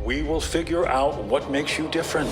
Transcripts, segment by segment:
We will figure out what makes you different.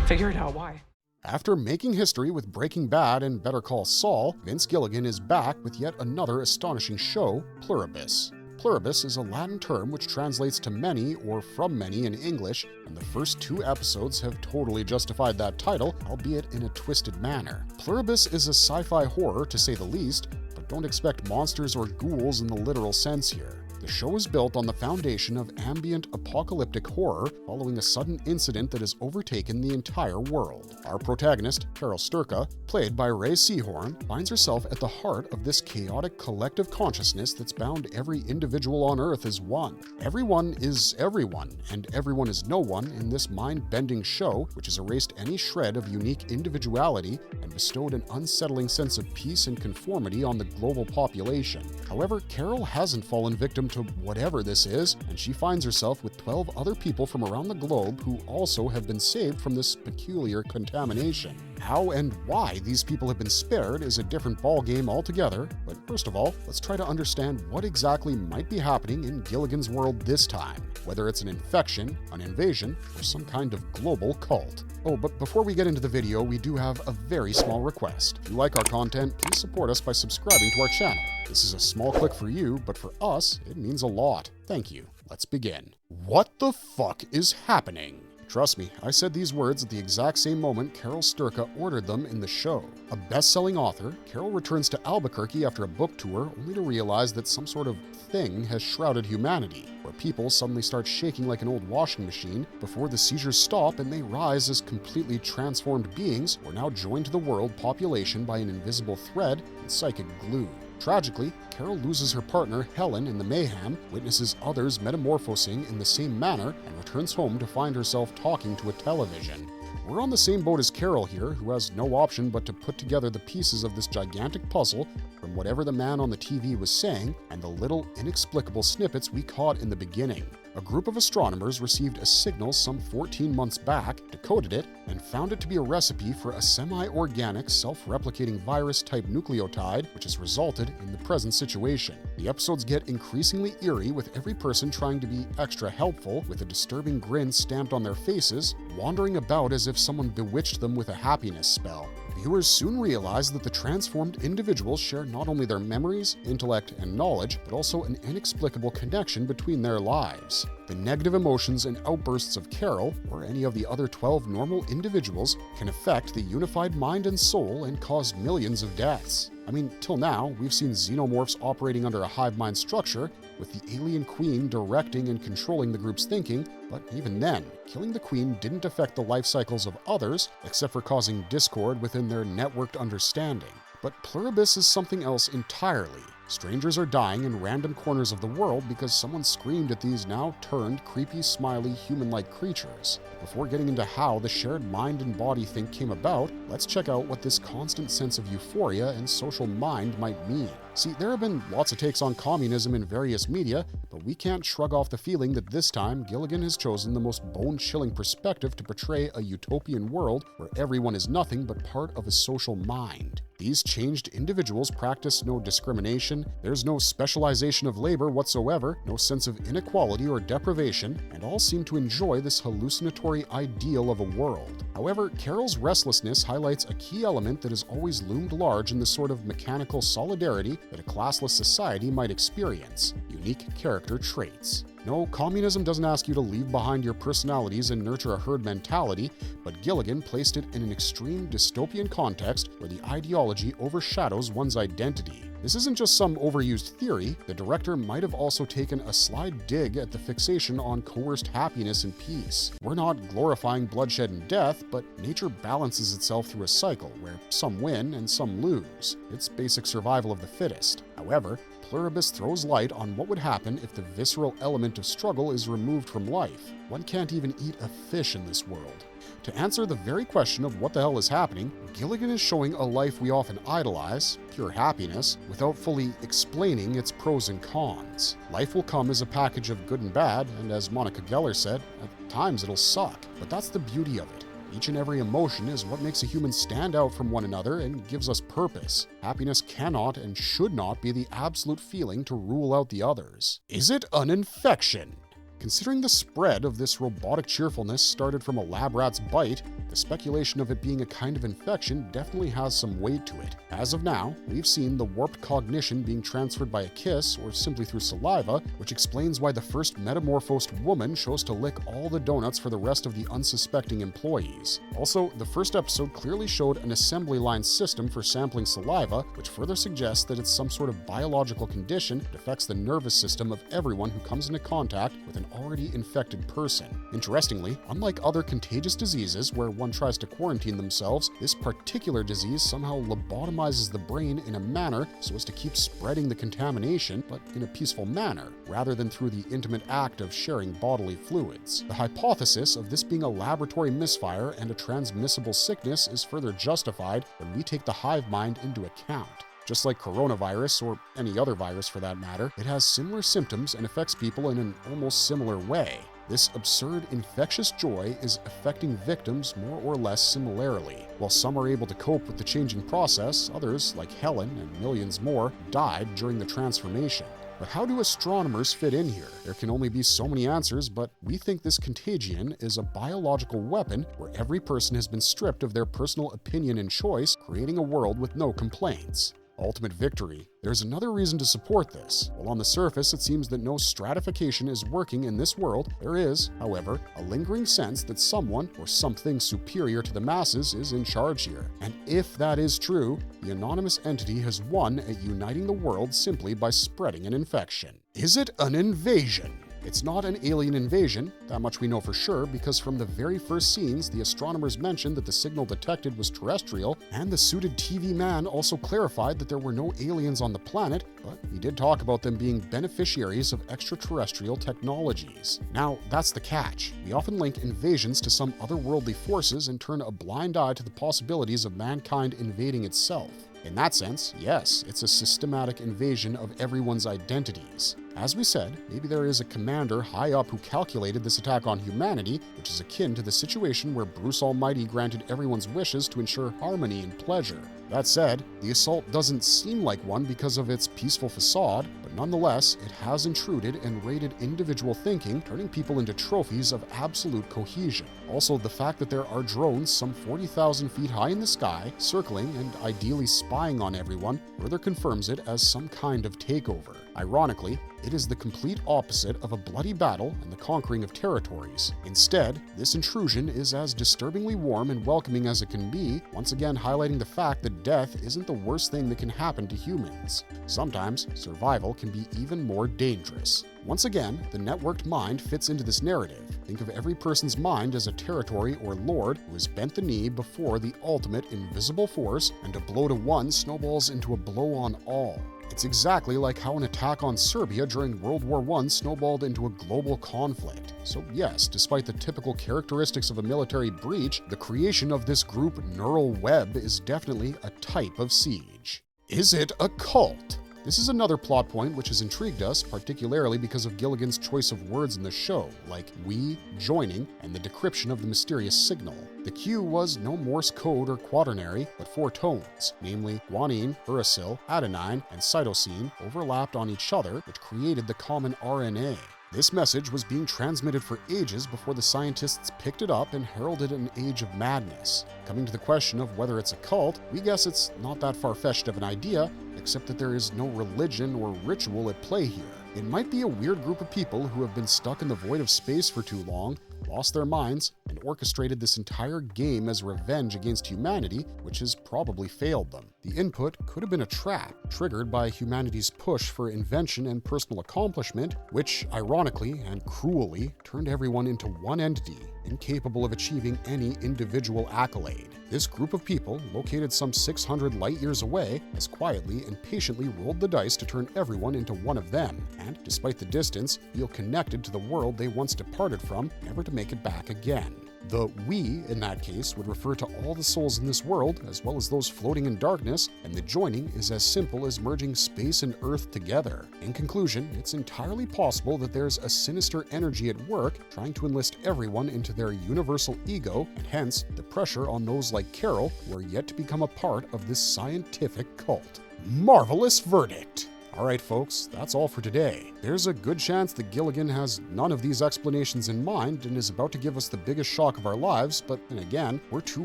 Figure it out, why? After making history with Breaking Bad and Better Call Saul, Vince Gilligan is back with yet another astonishing show, Pluribus. Pluribus is a Latin term which translates to many or from many in English, and the first 2 episodes have totally justified that title, albeit in a twisted manner. Pluribus is a sci-fi horror to say the least, but don't expect monsters or ghouls in the literal sense here. The show is built on the foundation of ambient apocalyptic horror following a sudden incident that has overtaken the entire world. Our protagonist, Carol Sturka, played by Rhea Seehorn, finds herself at the heart of this chaotic collective consciousness that's bound every individual on Earth as one. Everyone is everyone, and everyone is no one in this mind-bending show, which has erased any shred of unique individuality and bestowed an unsettling sense of peace and conformity on the global population. However, Carol hasn't fallen victim to whatever this is, and she finds herself with 12 other people from around the globe who also have been saved from this peculiar contamination. How and why these people have been spared is a different ballgame altogether, but first of all, let's try to understand what exactly might be happening in Gilligan's world this time, whether it's an infection, an invasion, or some kind of global cult. Oh, but before we get into the video, we do have a very small request. If you like our content, please support us by subscribing to our channel. This is a small click for you, but for us, it means a lot. Thank you. Let's begin. What the fuck is happening? Trust me, I said these words at the exact same moment Carol Sturka ordered them in the show. A best-selling author, Carol returns to Albuquerque after a book tour only to realize that some sort of thing has shrouded humanity, where people suddenly start shaking like an old washing machine before the seizures stop and they rise as completely transformed beings who are now joined to the world population by an invisible thread and psychic glue. Tragically, Carol loses her partner, Helen, in the mayhem, witnesses others metamorphosing in the same manner, and returns home to find herself talking to a television. We're on the same boat as Carol here, who has no option but to put together the pieces of this gigantic puzzle from whatever the man on the TV was saying and the little inexplicable snippets we caught in the beginning. A group of astronomers received a signal some 14 months back, decoded it, and found it to be a recipe for a semi-organic, self-replicating virus-type nucleotide, which has resulted in the present situation. The episodes get increasingly eerie, with every person trying to be extra helpful, with a disturbing grin stamped on their faces, wandering about as if someone bewitched them with a happiness spell. Viewers soon realize that the transformed individuals share not only their memories, intellect, and knowledge, but also an inexplicable connection between their lives. The negative emotions and outbursts of Carol, or any of the other 12 normal individuals, can affect the unified mind and soul and cause millions of deaths. I mean, till now, we've seen xenomorphs operating under a hive mind structure, with the alien queen directing and controlling the group's thinking, but even then, killing the queen didn't affect the life cycles of others, except for causing discord within their networked understanding. But Pluribus is something else entirely. Strangers are dying in random corners of the world because someone screamed at these now turned, creepy, smiley, human-like creatures. Before getting into how the shared mind and body thing came about, let's check out what this constant sense of euphoria and social mind might mean. See, there have been lots of takes on communism in various media, but we can't shrug off the feeling that this time Gilligan has chosen the most bone-chilling perspective to portray a utopian world where everyone is nothing but part of a social mind. These changed individuals practice no discrimination, there's no specialization of labor whatsoever, no sense of inequality or deprivation, and all seem to enjoy this hallucinatory ideal of a world. However, Carol's restlessness highlights a key element that has always loomed large in the sort of mechanical solidarity that a classless society might experience: unique character traits. No, communism doesn't ask you to leave behind your personalities and nurture a herd mentality, but Gilligan placed it in an extreme dystopian context where the ideology overshadows one's identity. This isn't just some overused theory. The director might have also taken a sly dig at the fixation on coerced happiness and peace. We're not glorifying bloodshed and death, but nature balances itself through a cycle where some win and some lose. It's basic survival of the fittest. However, Pluribus throws light on what would happen if the visceral element of struggle is removed from life. One can't even eat a fish in this world. To answer the very question of what the hell is happening, Gilligan is showing a life we often idolize, pure happiness, without fully explaining its pros and cons. Life will come as a package of good and bad, and as Monica Geller said, at times it'll suck. But that's the beauty of it. Each and every emotion is what makes a human stand out from one another and gives us purpose. Happiness cannot and should not be the absolute feeling to rule out the others. Is it an infection? Considering the spread of this robotic cheerfulness started from a lab rat's bite, the speculation of it being a kind of infection definitely has some weight to it. As of now, we've seen the warped cognition being transferred by a kiss or simply through saliva, which explains why the first metamorphosed woman chose to lick all the donuts for the rest of the unsuspecting employees. Also, the first episode clearly showed an assembly line system for sampling saliva, which further suggests that it's some sort of biological condition that affects the nervous system of everyone who comes into contact with an already infected person. Interestingly, unlike other contagious diseases where one tries to quarantine themselves, this particular disease somehow lobotomizes the brain in a manner so as to keep spreading the contamination, but in a peaceful manner, rather than through the intimate act of sharing bodily fluids. The hypothesis of this being a laboratory misfire and a transmissible sickness is further justified when we take the hive mind into account. Just like coronavirus, or any other virus for that matter, it has similar symptoms and affects people in an almost similar way. This absurd infectious joy is affecting victims more or less similarly. While some are able to cope with the changing process, others, like Helen and millions more, died during the transformation. But how do astronomers fit in here? There can only be so many answers, but we think this contagion is a biological weapon where every person has been stripped of their personal opinion and choice, creating a world with no complaints. Ultimate victory. There's another reason to support this. While on the surface it seems that no stratification is working in this world, there is, however, a lingering sense that someone or something superior to the masses is in charge here. And if that is true, the anonymous entity has won at uniting the world simply by spreading an infection. Is it an invasion? It's not an alien invasion, that much we know for sure, because from the very first scenes, the astronomers mentioned that the signal detected was terrestrial, and the suited TV man also clarified that there were no aliens on the planet, but he did talk about them being beneficiaries of extraterrestrial technologies. Now, that's the catch. We often link invasions to some otherworldly forces and turn a blind eye to the possibilities of mankind invading itself. In that sense, yes, it's a systematic invasion of everyone's identities. As we said, maybe there is a commander high up who calculated this attack on humanity, which is akin to the situation where Bruce Almighty granted everyone's wishes to ensure harmony and pleasure. That said, the assault doesn't seem like one because of its peaceful facade, but nonetheless, it has intruded and raided individual thinking, turning people into trophies of absolute cohesion. Also, the fact that there are drones some 40,000 feet high in the sky, circling and ideally spying on everyone, further confirms it as some kind of takeover. Ironically, it is the complete opposite of a bloody battle and the conquering of territories. Instead, this intrusion is as disturbingly warm and welcoming as it can be, once again highlighting the fact that death isn't the worst thing that can happen to humans. Sometimes, survival can be even more dangerous. Once again, the networked mind fits into this narrative. Think of every person's mind as a territory or lord who has bent the knee before the ultimate invisible force, and a blow to one snowballs into a blow on all. It's exactly like how an attack on Serbia during World War I snowballed into a global conflict. So yes, despite the typical characteristics of a military breach, the creation of this group neural web is definitely a type of siege. Is it a cult? This is another plot point which has intrigued us, particularly because of Gilligan's choice of words in the show, like we, joining, and the decryption of the mysterious signal. The cue was no Morse code or quaternary, but 4 tones, namely guanine, uracil, adenine, and cytosine, overlapped on each other, which created the common RNA. This message was being transmitted for ages before the scientists picked it up and heralded an age of madness. Coming to the question of whether it's a cult, we guess it's not that far-fetched of an idea, except that there is no religion or ritual at play here. It might be a weird group of people who have been stuck in the void of space for too long, lost their minds, and orchestrated this entire game as revenge against humanity, which has probably failed them. The input could have been a trap, triggered by humanity's push for invention and personal accomplishment, which, ironically and cruelly, turned everyone into one entity, incapable of achieving any individual accolade. This group of people, located some 600 light-years away, has quietly and patiently rolled the dice to turn everyone into one of them, and, despite the distance, feel connected to the world they once departed from, never to make it back again. The we, in that case, would refer to all the souls in this world, as well as those floating in darkness, and the joining is as simple as merging space and earth together. In conclusion, it's entirely possible that there's a sinister energy at work trying to enlist everyone into their universal ego, and hence the pressure on those like Carol who are yet to become a part of this scientific cult. Marvelous verdict! Alright folks, that's all for today. There's a good chance that Gilligan has none of these explanations in mind and is about to give us the biggest shock of our lives, but then again, we're too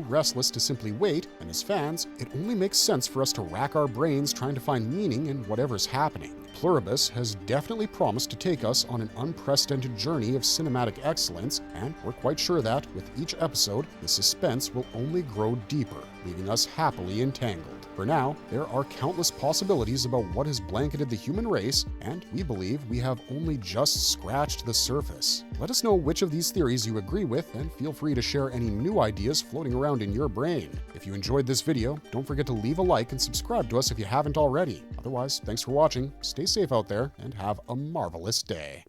restless to simply wait, and as fans, it only makes sense for us to rack our brains trying to find meaning in whatever's happening. Pluribus has definitely promised to take us on an unprecedented journey of cinematic excellence, and we're quite sure that, with each episode, the suspense will only grow deeper, leaving us happily entangled. For now, there are countless possibilities about what has blanketed the human race, and we believe we have only just scratched the surface. Let us know which of these theories you agree with, and feel free to share any new ideas floating around in your brain. If you enjoyed this video, don't forget to leave a like and subscribe to us if you haven't already. Otherwise, thanks for watching, stay safe out there, and have a marvelous day.